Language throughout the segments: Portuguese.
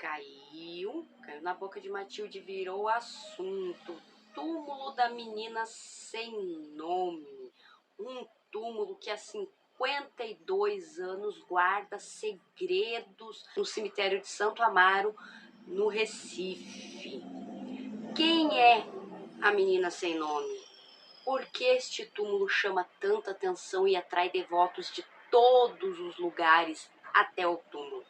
Caiu na boca de Matilde, virou assunto. Túmulo da menina sem nome. Um túmulo que há 52 anos guarda segredos no cemitério de Santo Amaro, no Recife. Quem é a menina sem nome? Por que este túmulo chama tanta atenção e atrai devotos de todos os lugares até o túmulo?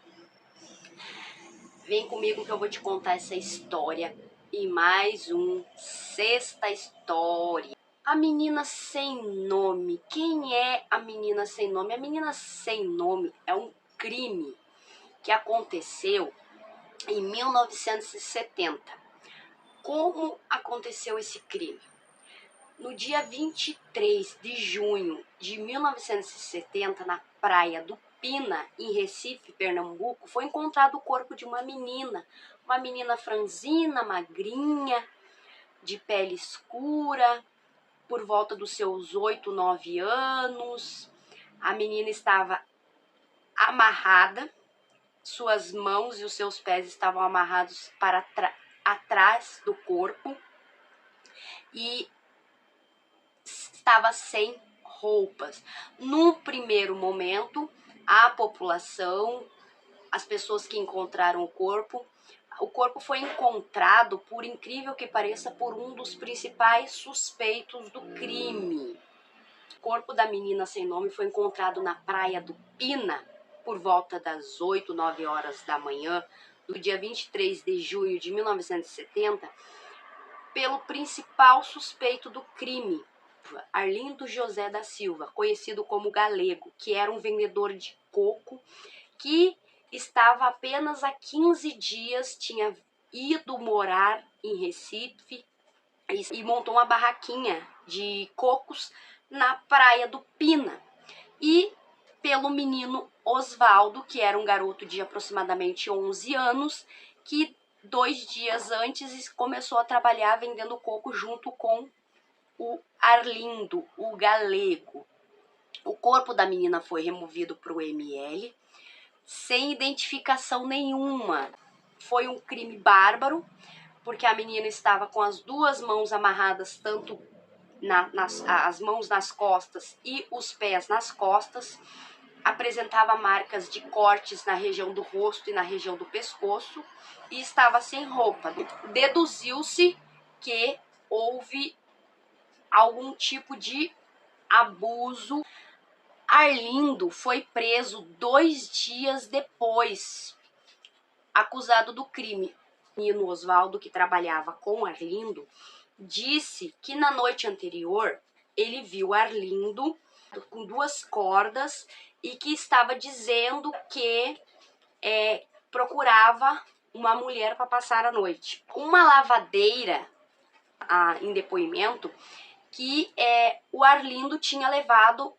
Vem comigo que eu vou te contar essa história e mais sexta história. A menina sem nome. Quem é a menina sem nome? A menina sem nome é um crime que aconteceu em 1970. Como aconteceu esse crime? No dia 23 de junho de 1970, na praia do Pina, em Recife, Pernambuco, foi encontrado o corpo de uma menina franzina, magrinha, de pele escura, por volta dos seus 8, 9 anos. A menina estava amarrada, suas mãos e os seus pés estavam amarrados para atrás do corpo e estava sem roupas. No primeiro momento, a população, as pessoas que encontraram o corpo foi encontrado, por incrível que pareça, por um dos principais suspeitos do crime. O corpo da menina sem nome foi encontrado na praia do Pina, por volta das 8, 9 horas da manhã, do dia 23 de junho de 1970, pelo principal suspeito do crime, Arlindo José da Silva, conhecido como Galego, que era um vendedor de coco que estava apenas há 15 dias, tinha ido morar em Recife e montou uma barraquinha de cocos na praia do Pina. E pelo menino Osvaldo, que era um garoto de aproximadamente 11 anos, que 2 dias antes começou a trabalhar vendendo coco junto com o Arlindo, o Galego. O corpo da menina foi removido para o ML, sem identificação nenhuma. Foi um crime bárbaro, porque a menina estava com as duas mãos amarradas, tanto as mãos nas costas e os pés nas costas. Apresentava marcas de cortes na região do rosto e na região do pescoço e estava sem roupa. Deduziu-se que houve algum tipo de abuso. Arlindo foi preso 2 dias depois, acusado do crime. O menino Osvaldo, que trabalhava com Arlindo, disse que na noite anterior ele viu Arlindo com 2 cordas e que estava dizendo que procurava uma mulher para passar a noite. Uma lavadeira, em depoimento, que o Arlindo tinha levado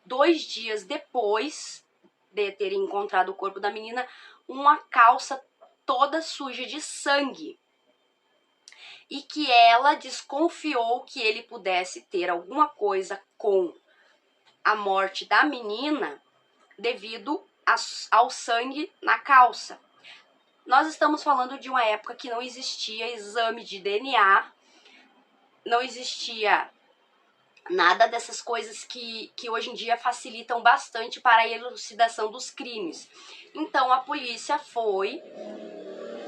2 dias depois de ter encontrado o corpo da menina, uma calça toda suja de sangue. E que ela desconfiou que ele pudesse ter alguma coisa com a morte da menina devido ao sangue na calça. Nós estamos falando de uma época que não existia exame de DNA, não existia nada dessas coisas que hoje em dia facilitam bastante para a elucidação dos crimes. Então a polícia foi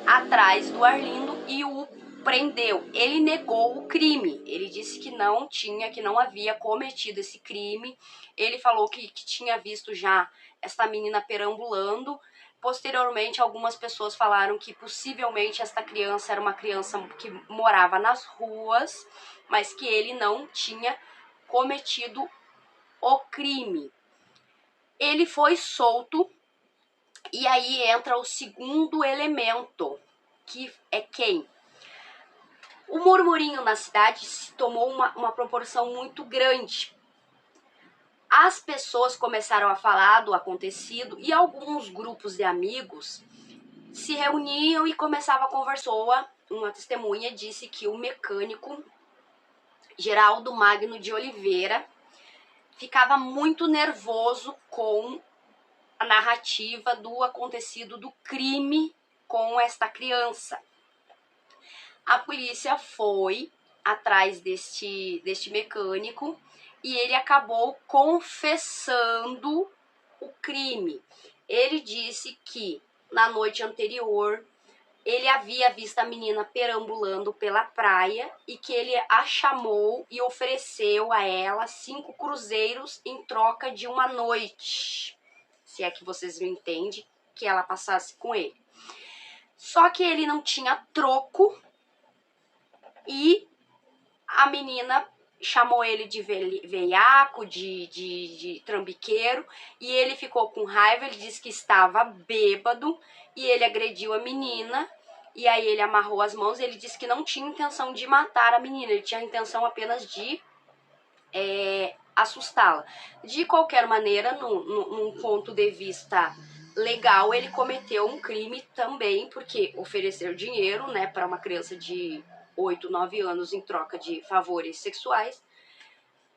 atrás do Arlindo e o prendeu. Ele negou o crime. Ele disse que não havia cometido esse crime. Ele falou que tinha visto já esta menina perambulando. Posteriormente, algumas pessoas falaram que possivelmente esta criança era uma criança que morava nas ruas, mas que ele não tinha cometido o crime. Ele foi solto e aí entra o segundo elemento, que é quem? O murmurinho na cidade tomou uma proporção muito grande. As pessoas começaram a falar do acontecido e alguns grupos de amigos se reuniam e começavam a conversar. Uma testemunha disse que o mecânico Geraldo Magno de Oliveira ficava muito nervoso com a narrativa do acontecido do crime com esta criança. A polícia foi atrás deste mecânico e ele acabou confessando o crime. Ele disse que na noite anterior ele havia visto a menina perambulando pela praia e que ele a chamou e ofereceu a ela 5 cruzeiros em troca de uma noite, se é que vocês me entendem, que ela passasse com ele. Só que ele não tinha troco e a menina chamou ele de veiaco, de trambiqueiro, e ele ficou com raiva. Ele disse que estava bêbado e ele agrediu a menina, e aí ele amarrou as mãos. Ele disse que não tinha intenção de matar a menina, ele tinha a intenção apenas de assustá-la. De qualquer maneira, num ponto de vista legal, ele cometeu um crime também, porque oferecer dinheiro, né, para uma criança de 8, 9 anos em troca de favores sexuais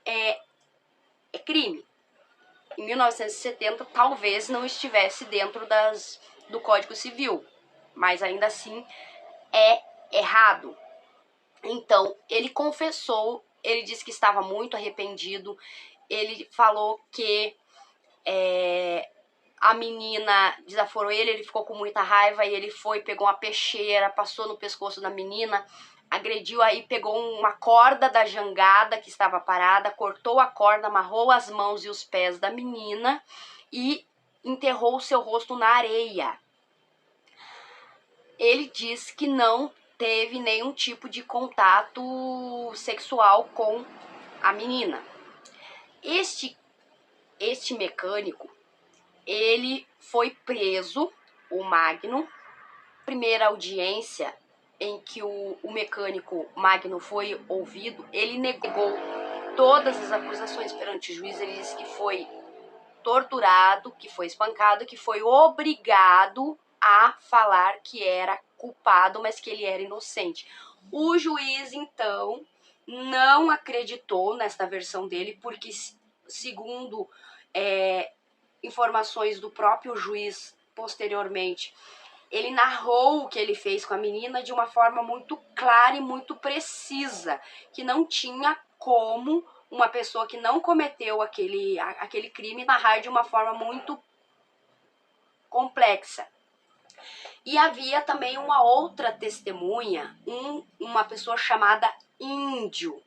é crime. Em 1970 talvez não estivesse dentro do Código Civil, mas ainda assim é errado. Então ele confessou, ele disse que estava muito arrependido, ele falou que a menina desaforou ele ficou com muita raiva e ele foi, pegou uma peixeira, passou no pescoço da menina, agrediu, aí pegou uma corda da jangada que estava parada, cortou a corda, amarrou as mãos e os pés da menina e enterrou o seu rosto na areia. Ele disse que não teve nenhum tipo de contato sexual com a menina. Este mecânico, ele foi preso, o Magno. Primeira audiência em que o mecânico Magno foi ouvido, ele negou todas as acusações perante o juiz. Ele disse que foi torturado, que foi espancado, que foi obrigado a falar que era culpado, mas que ele era inocente. O juiz, então, não acreditou nesta versão dele, porque, segundo informações do próprio juiz posteriormente, ele narrou o que ele fez com a menina de uma forma muito clara e muito precisa, que não tinha como uma pessoa que não cometeu aquele crime narrar de uma forma muito complexa. E havia também uma outra testemunha, uma pessoa chamada Índio,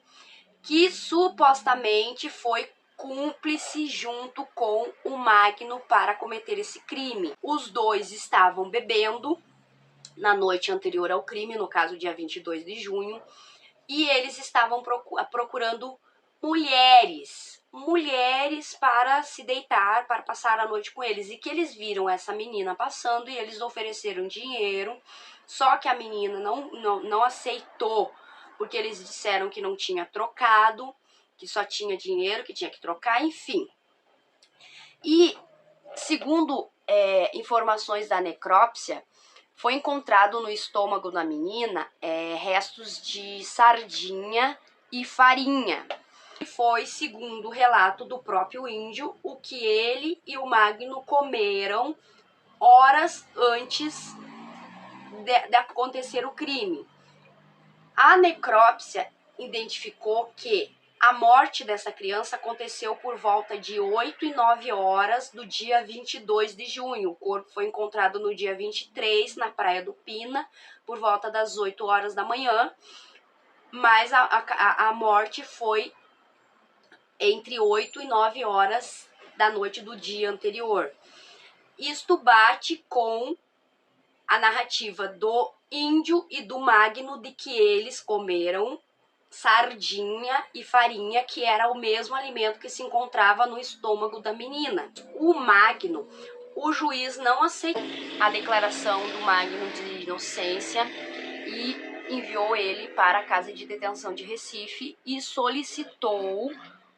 que supostamente foi cúmplice junto com o Magno para cometer esse crime. Os dois estavam bebendo na noite anterior ao crime, no caso dia 22 de junho, e eles estavam procurando mulheres para se deitar, para passar a noite com eles, e que eles viram essa menina passando e eles ofereceram dinheiro, só que a menina não aceitou, porque eles disseram que não tinha trocado, que só tinha dinheiro, que tinha que trocar, enfim. E, segundo informações da necrópsia, foi encontrado no estômago da menina restos de sardinha e farinha. E foi, segundo o relato do próprio Índio, o que ele e o Magno comeram horas antes de acontecer o crime. A necrópsia identificou que a morte dessa criança aconteceu por volta de 8 e 9 horas do dia 22 de junho. O corpo foi encontrado no dia 23, na Praia do Pina, por volta das 8 horas da manhã, mas a morte foi entre 8 e 9 horas da noite do dia anterior. Isto bate com a narrativa do Índio e do Magno de que eles comeram sardinha e farinha, que era o mesmo alimento que se encontrava no estômago da menina. O Magno, o juiz não aceitou a declaração do Magno de inocência e enviou ele para a casa de detenção de Recife e solicitou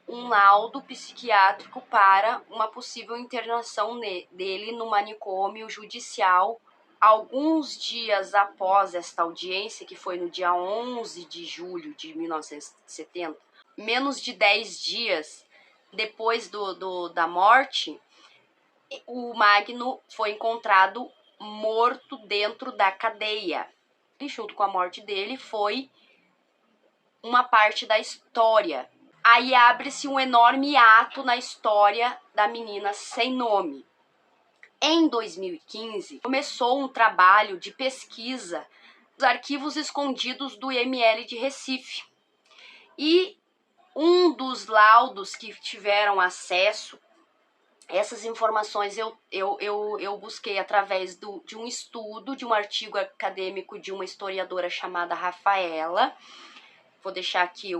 um laudo psiquiátrico para uma possível internação dele no manicômio judicial. Alguns dias após esta audiência, que foi no dia 11 de julho de 1970, menos de 10 dias depois da morte, o Magno foi encontrado morto dentro da cadeia. E junto com a morte dele foi uma parte da história. Aí abre-se um enorme ato na história da menina sem nome. Em 2015, começou um trabalho de pesquisa dos arquivos escondidos do IML de Recife. E um dos laudos que tiveram acesso, essas informações eu busquei através de um estudo, de um artigo acadêmico de uma historiadora chamada Rafaela. Vou deixar aqui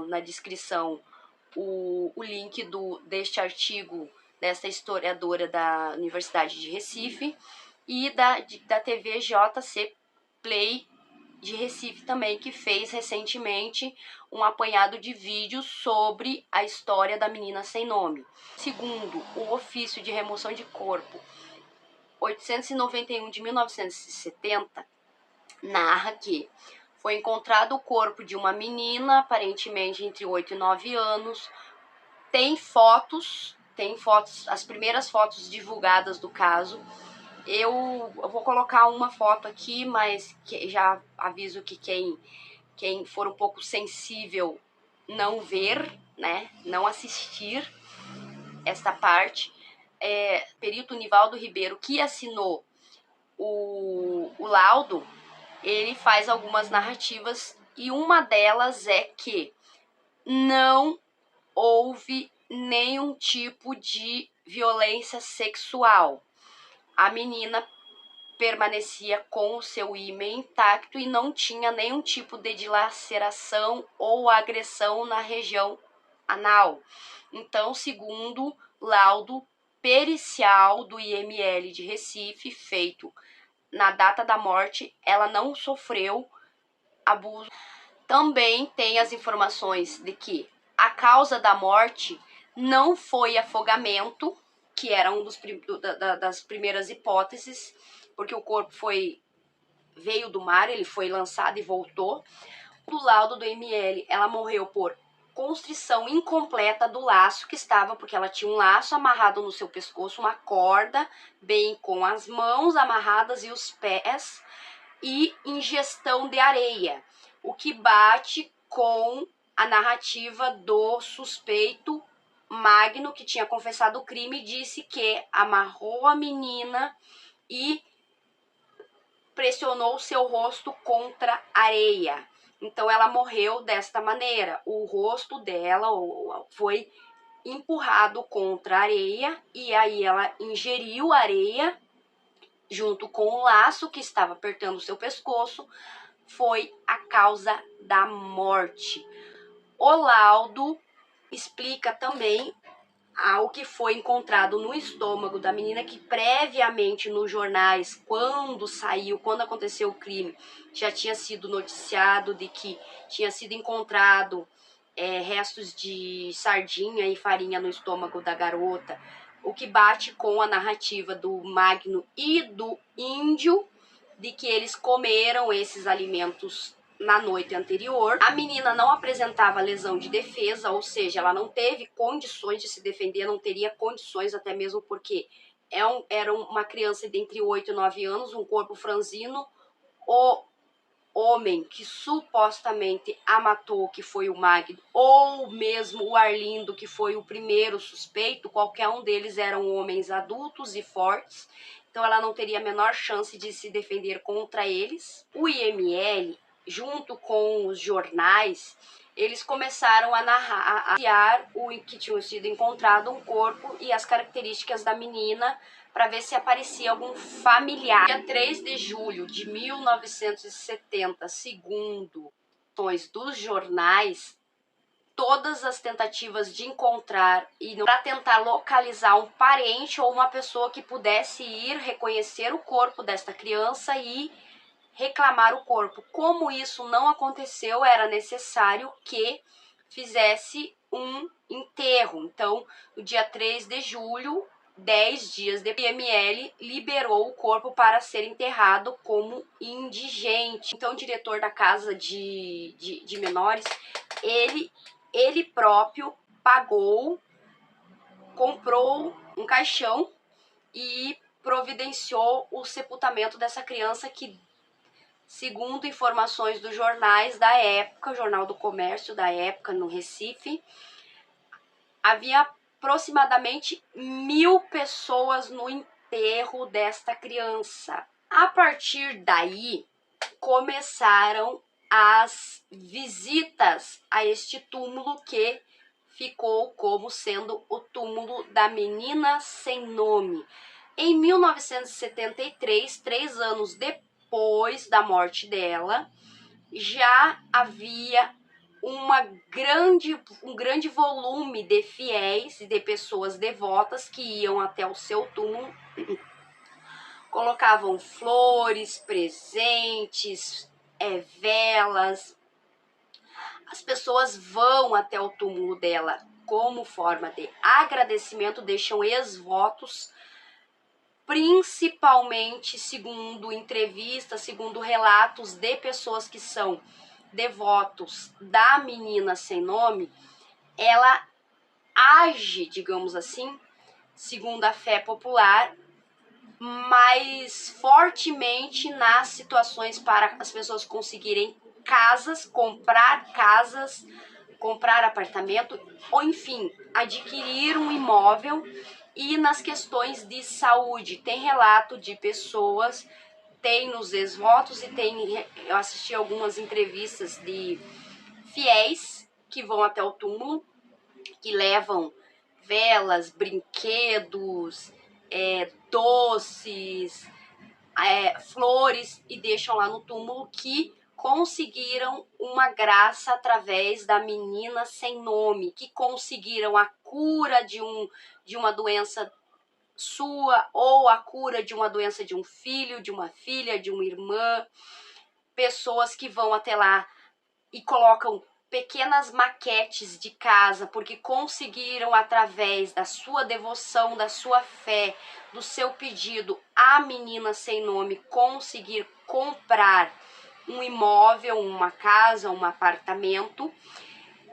na descrição o link deste artigo dessa historiadora da Universidade de Recife e da TV JC Play de Recife também, que fez recentemente um apanhado de vídeos sobre a história da menina sem nome. Segundo o ofício de remoção de corpo 891 de 1970, narra que foi encontrado o corpo de uma menina, aparentemente entre 8 e 9 anos. Tem fotos, as primeiras fotos divulgadas do caso. Eu vou colocar uma foto aqui, mas já aviso que quem for um pouco sensível não ver, né, não assistir esta parte. Perito Nivaldo Ribeiro, que assinou o laudo, ele faz algumas narrativas e uma delas é que não houve nenhum tipo de violência sexual. A menina permanecia com o seu ímã intacto e não tinha nenhum tipo de dilaceração ou agressão na região anal. Então, segundo laudo pericial do IML de Recife, feito na data da morte, ela não sofreu abuso. Também tem as informações de que a causa da morte não foi afogamento, que era das primeiras hipóteses, porque o corpo veio do mar, ele foi lançado e voltou. Do laudo do IML, ela morreu por constrição incompleta do laço que estava, porque ela tinha um laço amarrado no seu pescoço, uma corda, bem com as mãos amarradas e os pés, e ingestão de areia, o que bate com a narrativa do suspeito Magno, que tinha confessado o crime e disse que amarrou a menina e pressionou seu rosto contra areia. Então ela morreu desta maneira. O rosto dela foi empurrado contra a areia e aí ela ingeriu areia junto com o laço que estava apertando o seu pescoço. Foi a causa da morte. O laudo explica também o que foi encontrado no estômago da menina, que previamente nos jornais, quando aconteceu o crime, já tinha sido noticiado de que tinha sido encontrado restos de sardinha e farinha no estômago da garota, o que bate com a narrativa do Magno e do Índio, de que eles comeram esses alimentos na noite anterior. A menina não apresentava lesão de defesa, ou seja, ela não teve condições de se defender, não teria condições, até mesmo porque era uma criança de entre 8 e 9 anos, um corpo franzino. O homem que supostamente a matou, que foi o Magno, ou mesmo o Arlindo, que foi o primeiro suspeito, qualquer um deles eram homens adultos e fortes, então ela não teria a menor chance de se defender contra eles. O IML, junto com os jornais, eles começaram a narrar o que tinha sido encontrado um corpo e as características da menina, para ver se aparecia algum familiar. Dia 3 de julho de 1970, segundo dos jornais, todas as tentativas de encontrar e para tentar localizar um parente ou uma pessoa que pudesse ir reconhecer o corpo desta criança e reclamar o corpo. Como isso não aconteceu, era necessário que fizesse um enterro. Então, no dia 3 de julho, 10 dias depois, o IML liberou o corpo para ser enterrado como indigente. Então, o diretor da casa de menores, ele próprio comprou um caixão e providenciou o sepultamento dessa criança que, segundo informações dos jornais da época, o Jornal do Comércio da época no Recife, havia aproximadamente 1.000 pessoas no enterro desta criança. A partir daí, começaram as visitas a este túmulo que ficou como sendo o túmulo da menina sem nome. Em 1973, 3 anos depois da morte dela, já havia um grande volume de fiéis e de pessoas devotas que iam até o seu túmulo, colocavam flores, presentes, velas. As pessoas vão até o túmulo dela como forma de agradecimento, deixam ex-votos, principalmente segundo entrevistas, segundo relatos de pessoas que são devotos da menina sem nome. Ela age, digamos assim, segundo a fé popular, mais fortemente nas situações para as pessoas conseguirem casas, comprar apartamento, ou enfim, adquirir um imóvel, e nas questões de saúde. Tem relato de pessoas, tem nos ex-votos e eu assisti algumas entrevistas de fiéis que vão até o túmulo, que levam velas, brinquedos, doces, flores, e deixam lá no túmulo, que conseguiram uma graça através da menina sem nome, que conseguiram a cura de uma doença sua, ou a cura de uma doença de um filho, de uma filha, de uma irmã. Pessoas que vão até lá e colocam pequenas maquetes de casa, porque conseguiram, através da sua devoção, da sua fé, do seu pedido à menina sem nome, conseguir comprar um imóvel, uma casa, um apartamento.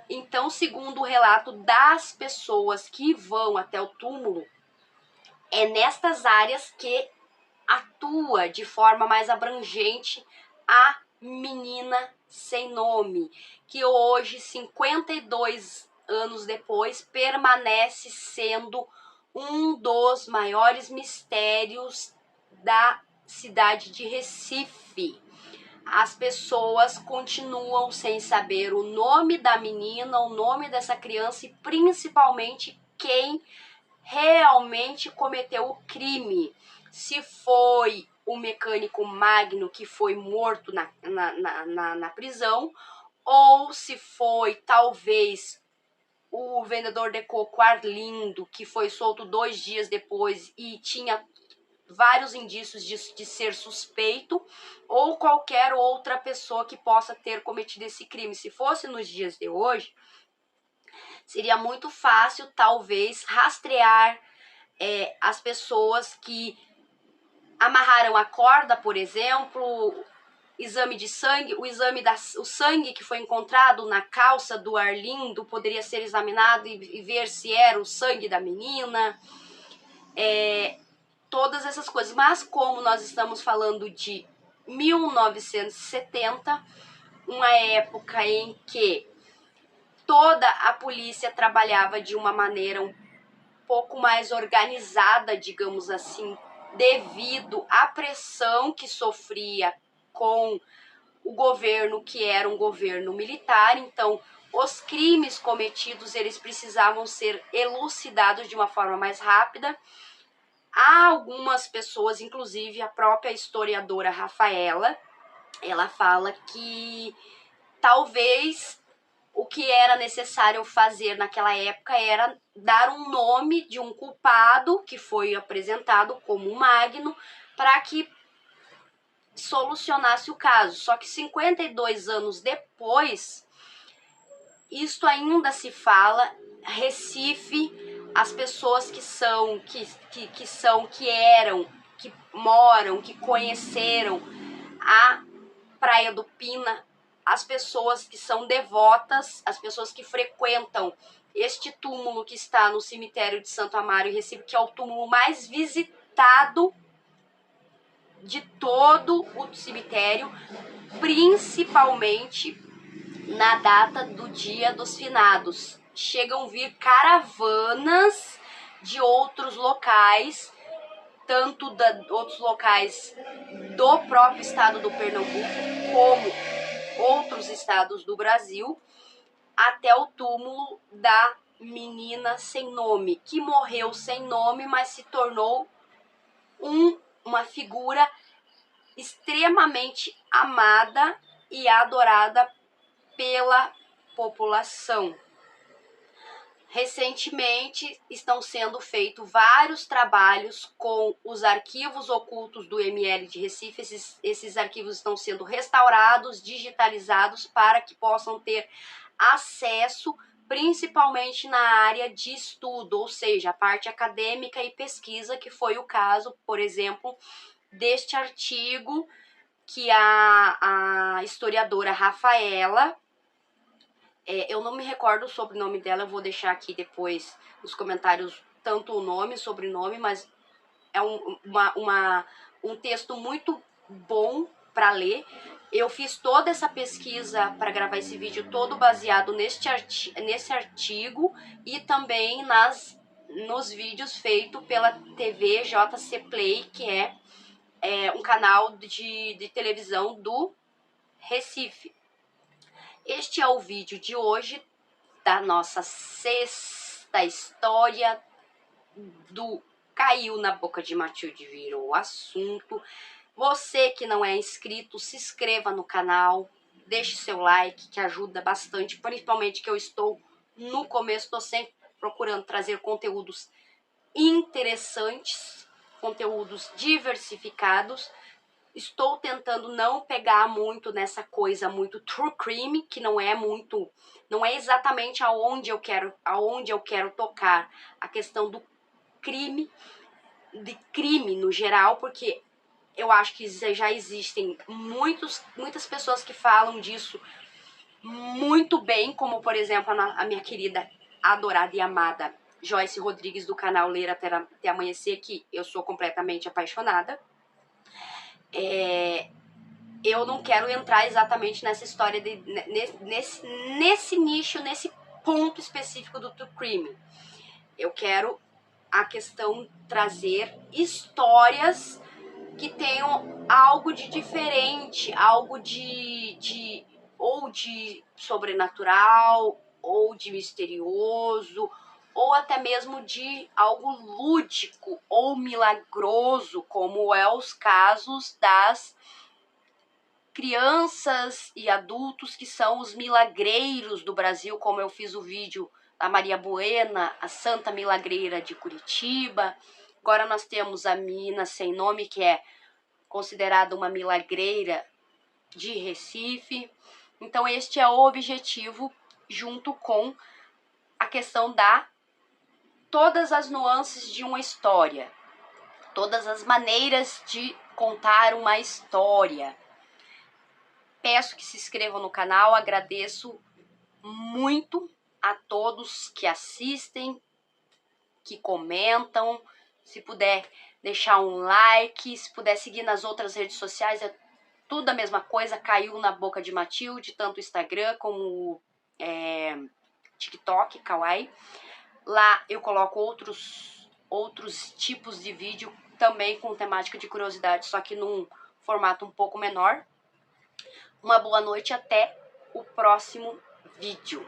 Então, segundo o relato das pessoas que vão até o túmulo, é nestas áreas que atua de forma mais abrangente a menina sem nome, que hoje, 52 anos depois, permanece sendo um dos maiores mistérios da cidade de Recife. As pessoas continuam sem saber o nome da menina, o nome dessa criança, e principalmente quem realmente cometeu o crime. Se foi o mecânico Magno, que foi morto na prisão, ou se foi talvez o vendedor de coco Arlindo, que foi solto 2 dias depois e tinha vários indícios de ser suspeito, ou qualquer outra pessoa que possa ter cometido esse crime. Se fosse nos dias de hoje, seria muito fácil, talvez, rastrear as pessoas que amarraram a corda, por exemplo, exame de sangue, o sangue que foi encontrado na calça do Arlindo poderia ser examinado e ver se era o sangue da menina, todas essas coisas. Mas como nós estamos falando de 1970, uma época em que toda a polícia trabalhava de uma maneira um pouco mais organizada, digamos assim, devido à pressão que sofria com o governo, que era um governo militar. Então, os crimes cometidos, eles precisavam ser elucidados de uma forma mais rápida. Há algumas pessoas, inclusive a própria historiadora Rafaela, ela fala que talvez o que era necessário fazer naquela época era dar um nome de um culpado, que foi apresentado como Magno, para que solucionasse o caso. Só que 52 anos depois, isto ainda se fala. Recife, as pessoas que moram, que conheceram a Praia do Pina, as pessoas que são devotas, as pessoas que frequentam este túmulo que está no cemitério de Santo Amaro, em Recife, que é o túmulo mais visitado de todo o cemitério, principalmente na data do Dia dos Finados. Chegam a vir caravanas de outros locais, tanto outros locais do próprio estado do Pernambuco, como outros estados do Brasil, até o túmulo da menina sem nome, que morreu sem nome, mas se tornou uma figura extremamente amada e adorada pela população. Recentemente estão sendo feitos vários trabalhos com os arquivos ocultos do ML de Recife. Esses arquivos estão sendo restaurados, digitalizados, para que possam ter acesso, principalmente na área de estudo, ou seja, a parte acadêmica e pesquisa, que foi o caso, por exemplo, deste artigo que a historiadora Rafaela, eu não me recordo o sobrenome dela, eu vou deixar aqui depois nos comentários tanto o nome, sobrenome, mas é um texto muito bom para ler. Eu fiz toda essa pesquisa para gravar esse vídeo todo baseado nesse artigo e também nos vídeos feitos pela TV JC Play, que é um canal de televisão do Recife. Este é o vídeo de hoje da nossa sexta história do Caiu na Boca de Matilde Virou Assunto. Você que não é inscrito, se inscreva no canal, deixe seu like, que ajuda bastante, principalmente que eu estou no começo, estou sempre procurando trazer conteúdos interessantes, conteúdos diversificados. Estou tentando não pegar muito nessa coisa muito true crime, que não é exatamente aonde eu quero tocar a questão do crime no geral, porque eu acho que já existem muitas pessoas que falam disso muito bem, como por exemplo a minha querida, adorada e amada Joyce Rodrigues, do canal Ler Até Amanhecer, que eu sou completamente apaixonada. Eu não quero entrar exatamente nessa história, nesse nicho, nesse ponto específico do true crime. Eu quero a questão trazer histórias que tenham algo de diferente, algo ou de sobrenatural, ou de misterioso, ou até mesmo de algo lúdico ou milagroso, como é os casos das crianças e adultos que são os milagreiros do Brasil, como eu fiz o vídeo da Maria Buena, a Santa Milagreira de Curitiba. Agora nós temos a menina sem nome, que é considerada uma milagreira de Recife. Então este é o objetivo, junto com a questão da todas as nuances de uma história, todas as maneiras de contar uma história. Peço que se inscrevam no canal, agradeço muito a todos que assistem, que comentam. Se puder deixar um like, se puder seguir nas outras redes sociais, é tudo a mesma coisa, Caiu na Boca de Matilde, tanto o Instagram como TikTok, Kawaii. Lá eu coloco outros tipos de vídeo, também com temática de curiosidade, só que num formato um pouco menor. Uma boa noite, até o próximo vídeo.